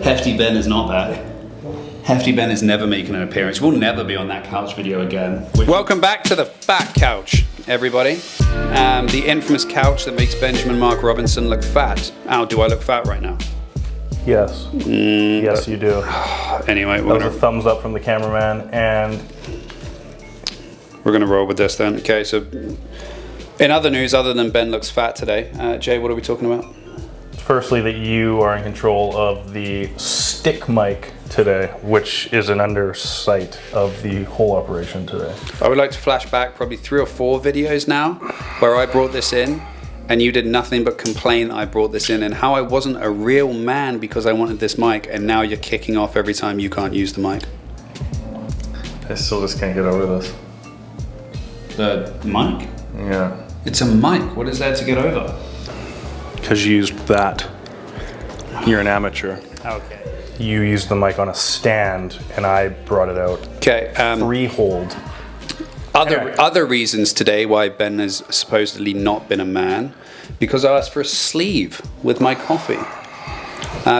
Hefty Ben is not back. Hefty Ben is never making an appearance. We'll never be on that couch video again. Welcome back to the fat couch, everybody. The infamous couch that makes Benjamin Mark Robinson look fat. Al, do I look fat right now? Yes. Yes, you do. Anyway, that was a thumbs up from the cameraman, and we're gonna roll with this then. Okay, so in other news, other than Ben looks fat today, Jay, what are we talking about? Firstly, that you are in control of the stick mic today, which is an undersight of the whole operation today. I would like to flash back probably 3 or 4 videos now where I brought this in and you did nothing but complain I brought this in and how I wasn't a real man because I wanted this mic, and now you're kicking off every time you can't use the mic. I still just can't get over this. The mic? Yeah. It's a mic. What is there to get over? Because you used that. You're an amateur. Okay. You used the mic on a stand, and I brought it out. Okay. Freehold. Other reasons today why Ben has supposedly not been a man, because I asked for a sleeve with my coffee.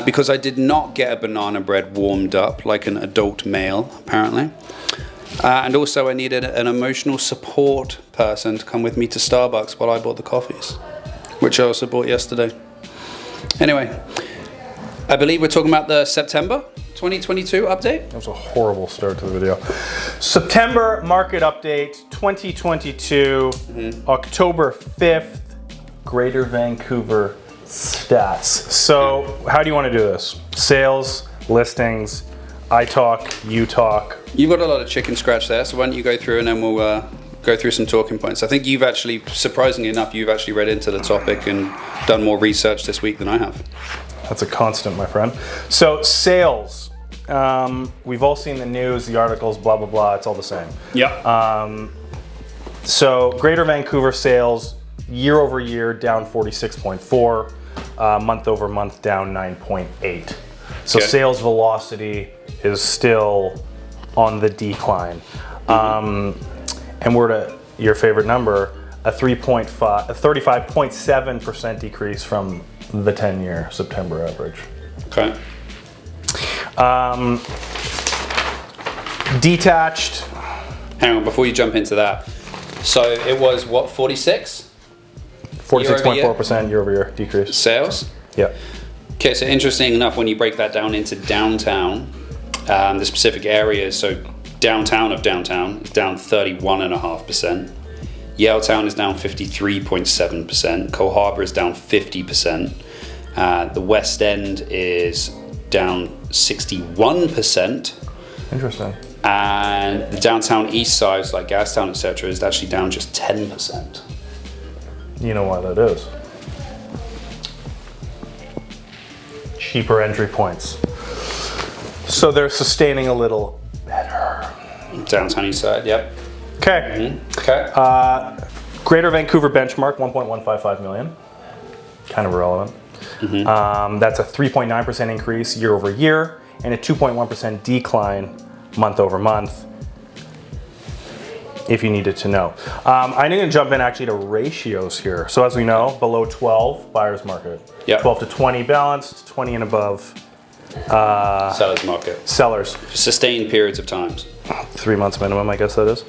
Because I did not get a banana bread warmed up like an adult male, apparently. And also I needed an emotional support person to come with me to Starbucks while I bought the coffees, which I also bought yesterday. Anyway, I believe we're talking about the September 2022 update. That was a horrible start to the video. September market update 2022, October 5th, Greater Vancouver stats. So how do you want to do this? Sales, listings, I talk, you talk. You've got a lot of chicken scratch there, so why don't you go through and then we'll go through some talking points. I think you've actually, surprisingly enough, you've actually read into the topic and done more research this week than I have. That's a constant, my friend. So sales, we've all seen the news, the articles, blah, blah, blah. It's all the same. Yeah. So Greater Vancouver sales, year over year, down 46.4, month over month, down 9.8. So sales velocity is still on the decline. And we're at your favorite number, a 35.7% decrease from the 10-year September average. Okay. Detached. Hang on, before you jump into that. So it was what, 46? 46.4% year over year decrease. Sales? Yeah. Okay, so interesting enough, when you break that down into downtown, the specific areas, so downtown is down 31.5%. Yaletown is down 53.7%. Cole Harbour is down 50%. The West End is down 61%. Interesting. And the downtown east side, like Gastown, etc., is actually down just 10%. You know why that is? Cheaper entry points. So they're sustaining a little better. Downtown east side, yep. Okay. Okay. Greater Vancouver benchmark, 1.155 million. Kind of irrelevant. That's a 3.9% increase year over year and a 2.1% decline month over month, if you needed to know. I'm going to jump in actually to ratios here. So as we know, below 12, buyer's market. Yep. 12 to 20 balanced, 20 and above. Seller's market. Sellers. Sustained periods of times. 3 months minimum, I guess that is.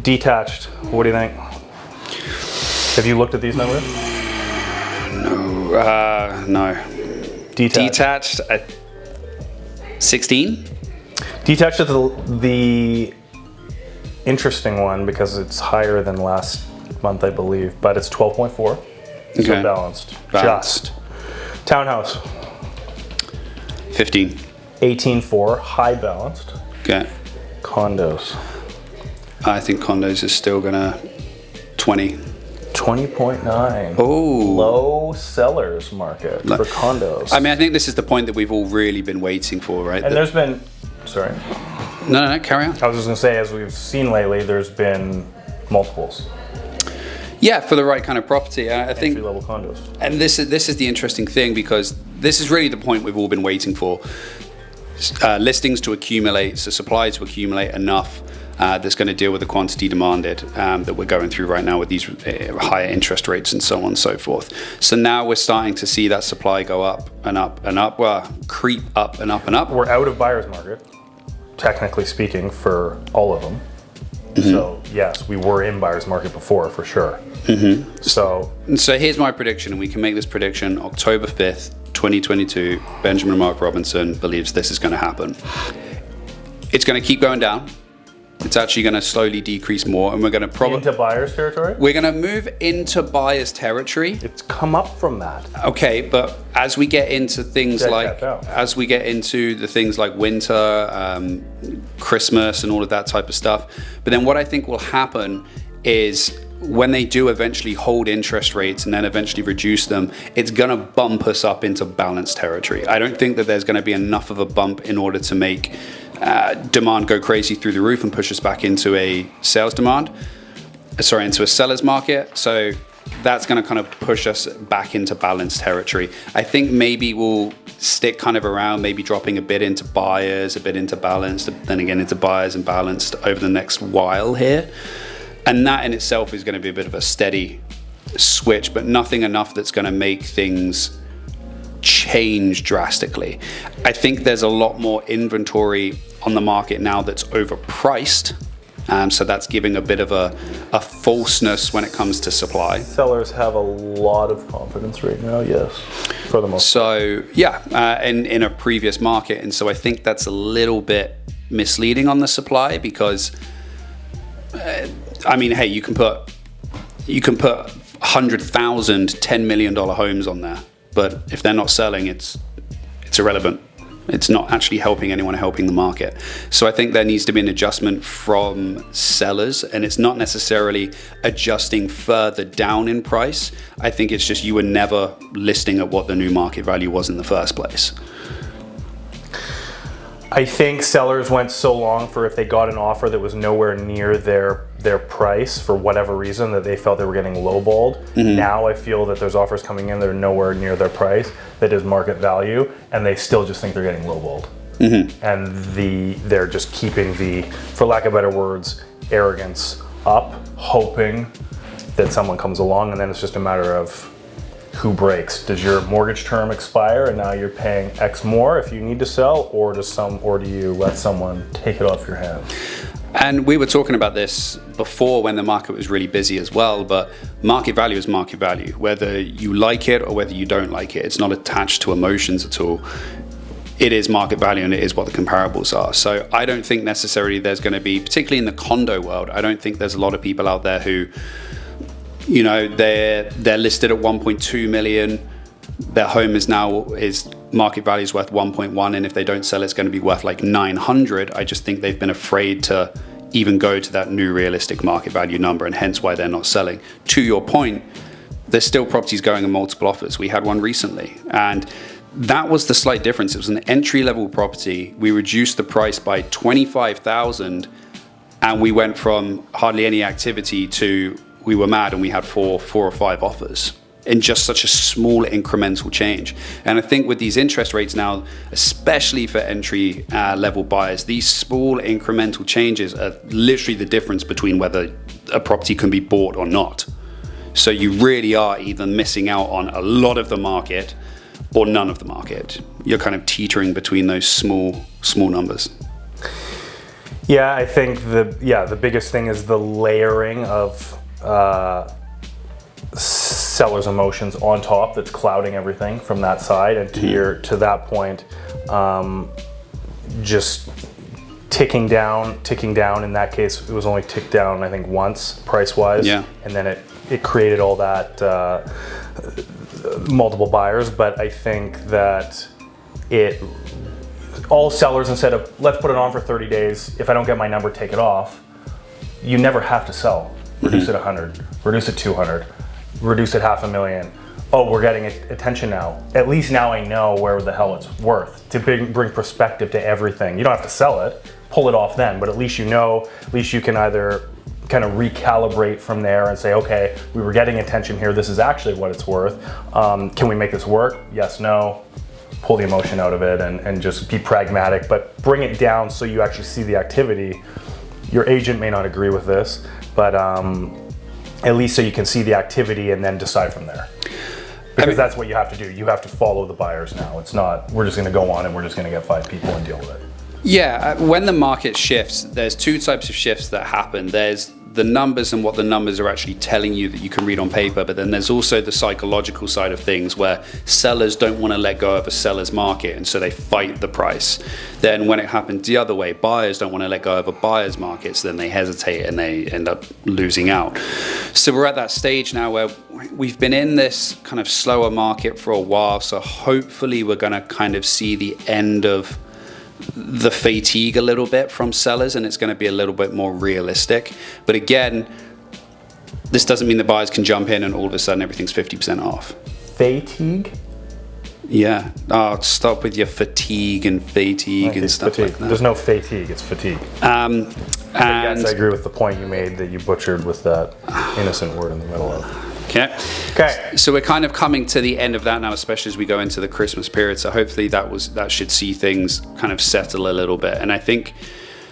Detached, what do you think? Have you looked at these numbers? No. Detached at 16? Detached is the interesting one because it's higher than last month, I believe, but it's 12.4. Okay. So balanced. Just. Townhouse. 15. 18.4, high balanced. Okay. Condos. I think condos is still gonna 20. 20.9. Oh. Low sellers market for condos. I mean, I think this is the point that we've all really been waiting for, right? And there's been, sorry. No, carry on. I was just gonna say, as we've seen lately, there's been multiples. Yeah, for the right kind of property. I think entry-level condos. And this is the interesting thing, because this is really the point we've all been waiting for. listings to accumulate, so supply to accumulate enough that's going to deal with the quantity demanded that we're going through right now with these higher interest rates and so on and so forth. So now we're starting to see that supply go up and up and up, creep up and up and up. We're out of buyer's market, technically speaking, for all of them. So yes, we were in buyer's market before, for sure. So here's my prediction, and we can make this prediction October 5th, 2022. Benjamin Mark Robinson believes this is going to happen. It's going to keep going down. It's actually going to slowly decrease more, and we're going to probably into buyer's territory. We're going to move into buyer's territory. It's come up from that. Okay, but as we get into things the things like winter, Christmas, and all of that type of stuff, but then what I think will happen is when they do eventually hold interest rates and then eventually reduce them, it's going to bump us up into balanced territory. I don't think that there's going to be enough of a bump in order to make demand go crazy through the roof and push us back into a into a seller's market. So that's going to kind of push us back into balanced territory. I think maybe we'll stick kind of around, maybe dropping a bit into buyers, a bit into balanced, then again into buyers and balanced over the next while here. And that in itself is going to be a bit of a steady switch, but nothing enough that's going to make things change drastically. I think there's a lot more inventory on the market now that's overpriced. So that's giving a bit of a falseness when it comes to supply. Sellers have a lot of confidence right now, yes, for the most part. So yeah, in a previous market. And so I think that's a little bit misleading on the supply because I mean, hey, you can put 100,000 $10 million homes on there, but if they're not selling, it's irrelevant. It's not actually helping anyone, helping the market. So I think there needs to be an adjustment from sellers, and it's not necessarily adjusting further down in price. I think it's just you were never listing at what the new market value was in the first place. I think sellers went so long for if they got an offer that was nowhere near their price for whatever reason that they felt they were getting lowballed. Now I feel that there's offers coming in that are nowhere near their price that is market value, and they still just think they're getting lowballed. And they're just keeping the, for lack of better words, arrogance up, hoping that someone comes along, and then it's just a matter of who breaks. Does your mortgage term expire and now you're paying X more if you need to sell, or do you let someone take it off your hands? And we were talking about this before when the market was really busy as well, but market value is market value, whether you like it or whether you don't like it. It's not attached to emotions at all. It is market value, and it is what the comparables are. So I don't think necessarily there's going to be, particularly in the condo world, I don't think there's a lot of people out there who, you know, they're listed at 1.2 million. Their home is market value is worth 1.1, and if they don't sell, it's going to be worth like 900. I just think they've been afraid to even go to that new realistic market value number, and hence why they're not selling. To your point, there's still properties going in multiple offers. We had one recently, and that was the slight difference. It was an entry-level property. We reduced the price by 25,000, and we went from hardly any activity to we were mad and we had four or five offers in just such a small incremental change. And I think with these interest rates now, especially for entry level buyers, these small incremental changes are literally the difference between whether a property can be bought or not. So you really are either missing out on a lot of the market or none of the market. You're kind of teetering between those small numbers. Yeah, I think the biggest thing is the layering of seller's emotions on top that's clouding everything from that side, and to that point, just ticking down. In that case, it was only ticked down I think once price wise, and then it created all that multiple buyers. But I think that all sellers, instead of let's put it on for 30 days, if I don't get my number, take it off, you never have to sell. Reduce it 100, reduce it 200, reduce it $500,000. Oh, we're getting attention now. At least now I know where the hell it's worth, to bring perspective to everything. You don't have to sell it, pull it off then, but at least you know, at least you can either kind of recalibrate from there and say, okay, we were getting attention here, this is actually what it's worth. Can we make this work? Yes, no. pull the emotion out of it and just be pragmatic, but bring it down so you actually see the activity. Your agent may not agree with this, but at least so you can see the activity and then decide from there. Because that's what you have to do. You have to follow the buyers now. It's not, we're just going to go on and we're just going to get 5 people and deal with it. Yeah, when the market shifts, there's 2 types of shifts that happen. There's the numbers and what the numbers are actually telling you that you can read on paper, but then there's also the psychological side of things where sellers don't want to let go of a seller's market, and so they fight the price. Then when it happens the other way, buyers don't want to let go of a buyer's market, so then they hesitate and they end up losing out. So we're at that stage now where we've been in this kind of slower market for a while, so hopefully we're going to kind of see the end of the fatigue a little bit from sellers, and it's going to be a little bit more realistic. But again, this doesn't mean the buyers can jump in and all of a sudden everything's 50% off. Fatigue? Yeah. Oh, stop with your fatigue and and stuff fatigue. like that. There's no fatigue, it's fatigue. And yes, I agree with the point you made that you butchered with that innocent word in the middle of. Okay. Okay. So we're kind of coming to the end of that now, especially as we go into the Christmas period. So hopefully that should see things kind of settle a little bit. And I think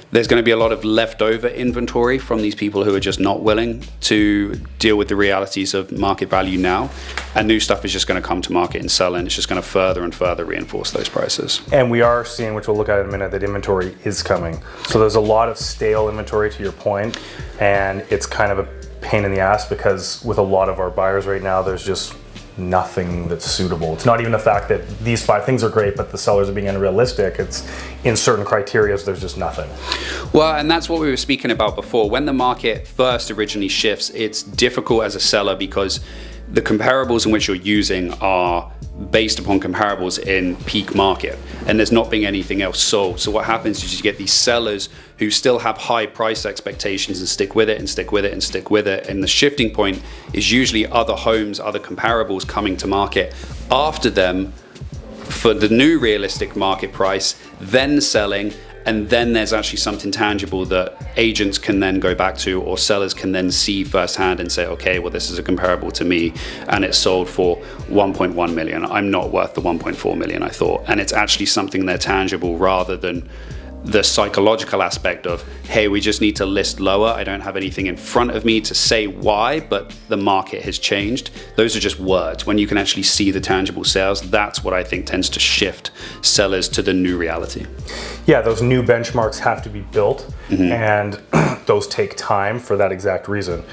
there's going to be a lot of leftover inventory from these people who are just not willing to deal with the realities of market value now. And new stuff is just going to come to market and sell, and it's just going to further and further reinforce those prices. And we are seeing, which we'll look at in a minute, that inventory is coming. So there's a lot of stale inventory, to your point, and it's kind of a pain in the ass because with a lot of our buyers right now, there's just nothing that's suitable. It's not even the fact that these 5 things are great, but the sellers are being unrealistic. It's in certain criteria, there's just nothing. Well, and that's what we were speaking about before. When the market first originally shifts, it's difficult as a seller because the comparables in which you're using are based upon comparables in peak market, and there's not being anything else sold. So what happens is you get these sellers who still have high price expectations and stick with it and stick with it and stick with it. And the shifting point is usually other homes, other comparables coming to market after them for the new realistic market price, then selling. And then there's actually something tangible that agents can then go back to, or sellers can then see firsthand and say, okay, well, this is a comparable to me, and it's sold for 1.1 million. I'm not worth the 1.4 million I thought. And it's actually something they're tangible rather than the psychological aspect of, hey, we just need to list lower. I don't have anything in front of me to say why, but the market has changed. Those are just words. When you can actually see the tangible sales, that's what I think tends to shift sellers to the new reality. Yeah, those new benchmarks have to be built, and those take time for that exact reason.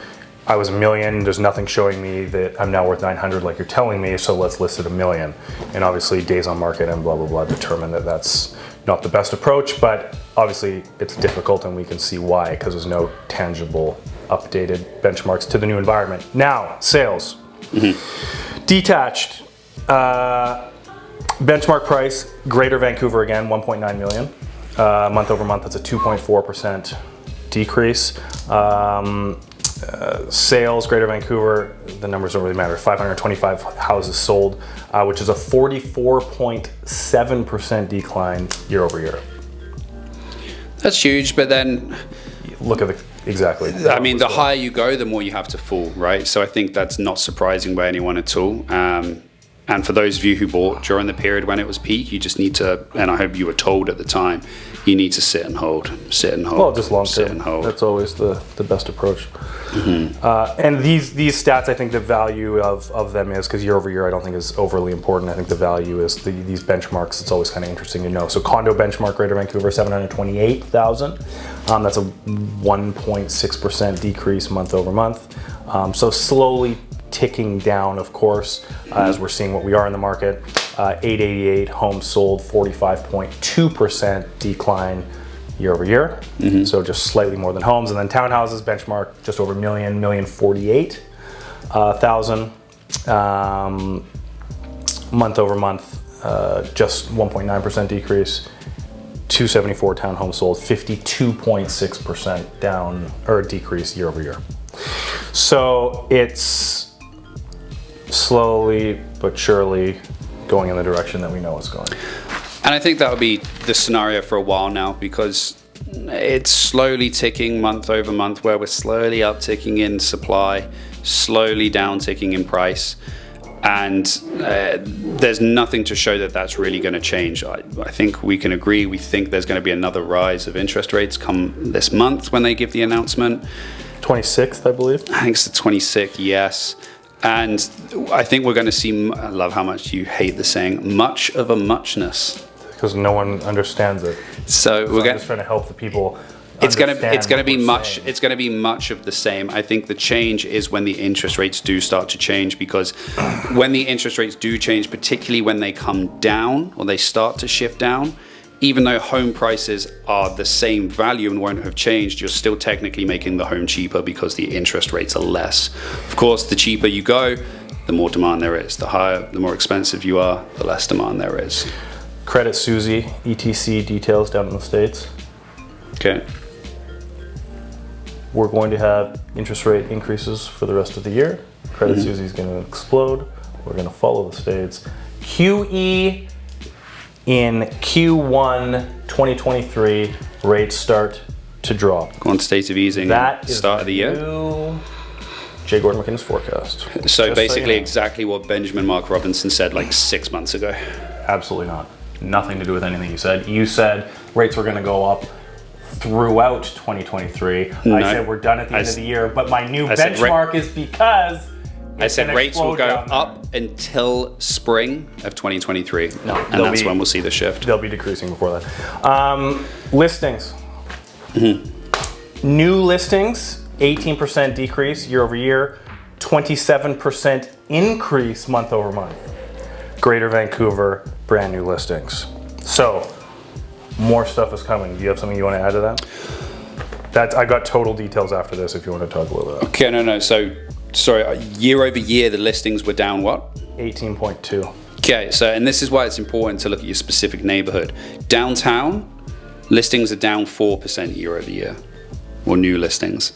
I was $1 million, there's nothing showing me that I'm now worth 900 like you're telling me, so let's list it $1 million. And obviously days on market and blah, blah, blah determine that that's not the best approach, but obviously it's difficult and we can see why, because there's no tangible updated benchmarks to the new environment. Now, sales. Detached. Benchmark price, Greater Vancouver again, 1.9 million. Month over month, that's a 2.4% decrease. Sales, Greater Vancouver, the numbers don't really matter. 525 houses sold, which is a 44.7% decline year over year. That's huge, but then look at exactly. I mean, the higher you go, the more you have to fall, right? So I think that's not surprising by anyone at all. And for those of you who bought during the period when it was peak, you just need to, and I hope you were told at the time, you need to sit and hold. Well, just long term. Sit and hold. That's always the best approach. And these stats, I think the value of them is, because year over year I don't think is overly important. I think the value is these benchmarks. It's always kind of interesting to know. So condo benchmark, Greater Vancouver, 728,000. That's a 1.6% decrease month over month. So slowly ticking down, of course, as we're seeing what we are in the market. 888 homes sold, 45.2% decline year over year. So just slightly more than homes. And then townhouses benchmark just over 1,048,000 month over month, just 1.9% decrease. 274 townhomes sold, 52.6% down or decrease year over year. So it's slowly but surely going in the direction that we know it's going. And I think that will be the scenario for a while now, because it's slowly ticking month over month, where we're slowly upticking in supply, slowly down ticking in price. And there's nothing to show that that's really going to change. I think we can agree. We think there's going to be another rise of interest rates come this month when they give the announcement. 26th, I believe. I think it's the 26th, yes. And I think we're going to see, I love how much you hate the saying, much of a muchness. Because no one understands it. So we're just trying to help the people. It's going to be much. It's going to be much of the same. I think the change is when the interest rates do start to change, because when the interest rates do change, particularly when they come down or they start to shift down, even though home prices are the same value and won't have changed, you're still technically making the home cheaper because the interest rates are less. Of course, the cheaper you go, the more demand there is. The higher, the more expensive you are, the less demand there is. Credit Susie, ETC details down in the States. Okay. We're going to have interest rate increases for the rest of the year. Credit Susie is going to explode. We're going to follow the States. QE in Q1 2023, rates start to drop. Quantitative easing That is start of the year. New J. Gordon McInnes forecast. So Just basically so you know. exactly what Benjamin Mark Robinson said like 6 months ago. Absolutely not. Nothing to do with anything you said. You said rates were going to go up throughout 2023. No. I said we're done at the end of the year, but my new benchmark is because I said rates will go up until spring of 2023. No, and that's when we'll see the shift. They'll be decreasing before that. Listings. New listings, 18% decrease year over year, 27% increase month over month. Greater Vancouver, brand new listings. So, more stuff is coming. Do you have something you want to add to that? I got total details after this if you want to talk a little bit. Okay, no. So, sorry, year over year, the listings were down what? 18.2. Okay, so, and this is why it's important to look at your specific neighborhood. Downtown, listings are down 4% year over year, or new listings.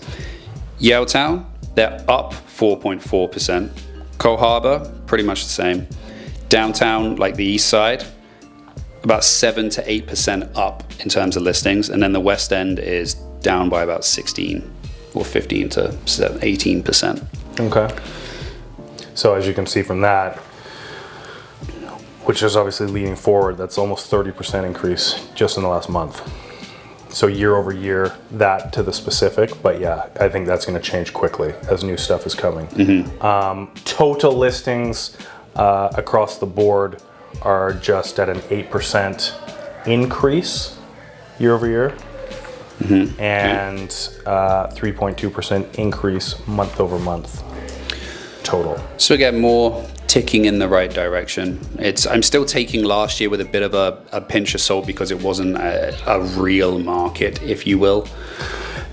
Yaletown, they're up 4.4%. Cole pretty much the same. Downtown, like the east side, about 7 to 8% up in terms of listings, and then the West End is down by about 16 or 15 to 18%. Okay. So as you can see from that, which is obviously leading forward, that's almost 30% increase just in the last month. So year over year, that to the specific, but yeah, I think that's going to change quickly as new stuff is coming. Total listings across the board are just at an 8% increase year over year, and 3.2% increase month over month total. So again, more ticking in the right direction. I'm still taking last year with a bit of a pinch of salt because it wasn't a real market, if you will.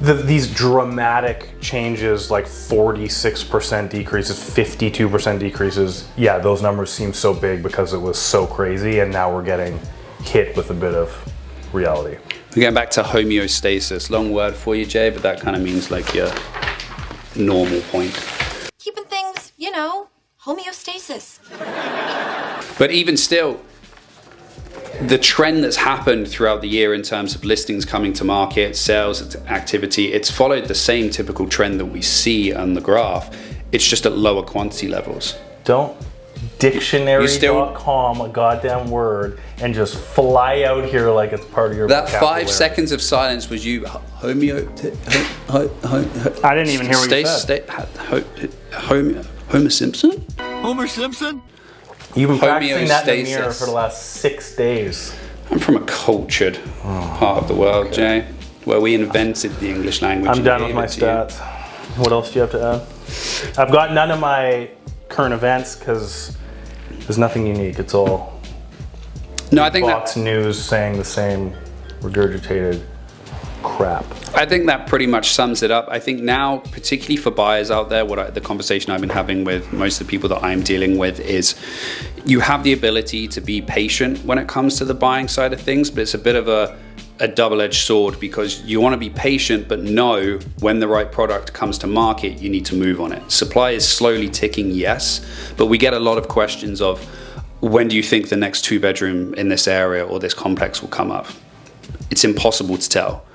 These dramatic changes, like 46% decreases, 52% decreases, yeah, those numbers seem so big because it was so crazy, and now we're getting hit with a bit of reality. We're getting back to homeostasis. Long word for you, Jay, but that kind of means like your normal point. Keeping things, homeostasis. But even still, the trend that's happened throughout the year in terms of listings coming to market, sales activity, it's followed the same typical trend that we see on the graph. It's just at lower quantity levels. Don't dictionary.com a goddamn word and just fly out here like it's part of your That vocabulary. 5 seconds of silence was you I didn't even hear what you said. Homer Simpson? Homer Simpson? You've been practicing that in the mirror Homeostasis. for the last 6 days. I'm from a cultured part of the world, Jay, where we invented the English language. I'm and done gave with my it to you. stats. What else do you have to add? I've got none of my current events because there's nothing unique. It's all No, I think Fox News saying the same regurgitated crap. I think that pretty much sums it up. I think now, particularly for buyers out there, the conversation I've been having with most of the people that I'm dealing with is you have the ability to be patient when it comes to the buying side of things, but it's a bit of a double-edged sword because you want to be patient, but know when the right product comes to market, you need to move on it. Supply is slowly ticking, yes, but we get a lot of questions of when do you think the next 2-bedroom in this area or this complex will come up? It's impossible to tell.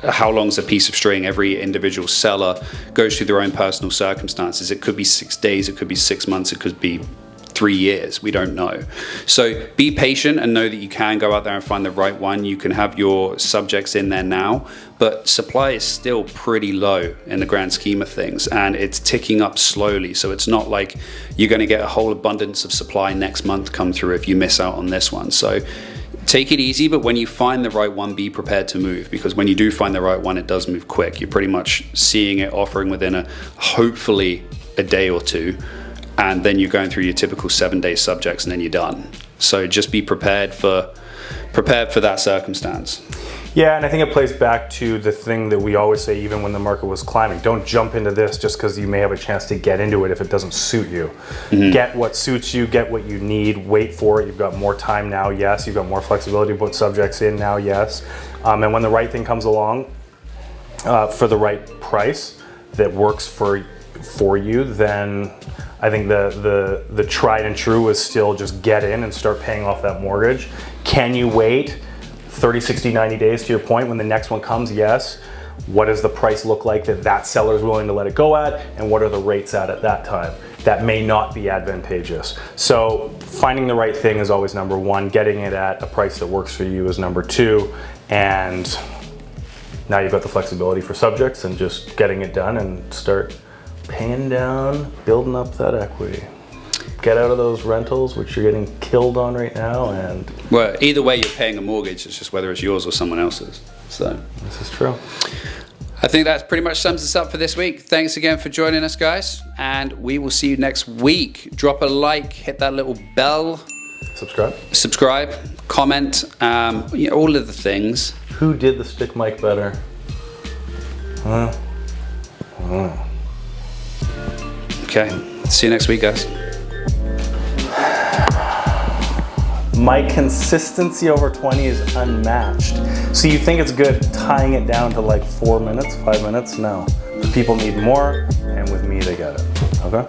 how long's a piece of string. Every individual seller goes through their own personal circumstances. It could be 6 days, it could be 6 months, it could be 3 years, we don't know. So be patient and know that you can go out there and find the right one. You can have your subjects in there now, but supply is still pretty low in the grand scheme of things, and it's ticking up slowly. So it's not like you're going to get a whole abundance of supply next month come through if you miss out on this one. So take it easy, but when you find the right one, be prepared to move, because when you do find the right one, it does move quick. You're pretty much seeing it offering within hopefully a day or two, and then you're going through your typical 7-day subjects, and then you're done. So just be prepared for that circumstance. Yeah, and I think it plays back to the thing that we always say, even when the market was climbing. Don't jump into this just because you may have a chance to get into it if it doesn't suit you. Get what suits you, get what you need, wait for it. You've got more time now, yes. You've got more flexibility to put subjects in now, yes. And when the right thing comes along for the right price that works for you, then I think the tried and true is still just get in and start paying off that mortgage. Can you wait 30, 60, 90 days to your point when the next one comes? Yes. What does the price look like that seller is willing to let it go at, and what are the rates at that time? That may not be advantageous. So finding the right thing is always number one. Getting it at a price that works for you is number two. And now you've got the flexibility for subjects and just getting it done and start paying down, building up that equity. Get out of those rentals, which you're getting killed on right now. And well, either way, you're paying a mortgage. It's just whether it's yours or someone else's. So this is true. I think that pretty much sums us up for this week. Thanks again for joining us, guys, and we will see you next week. Drop a like, hit that little bell, subscribe, comment, all of the things. Who did the stick mic better? Okay, see you next week, guys. My consistency over 20 is unmatched. So you think it's good tying it down to like 4 minutes, 5 minutes? No. People need more, and with me they get it. Okay?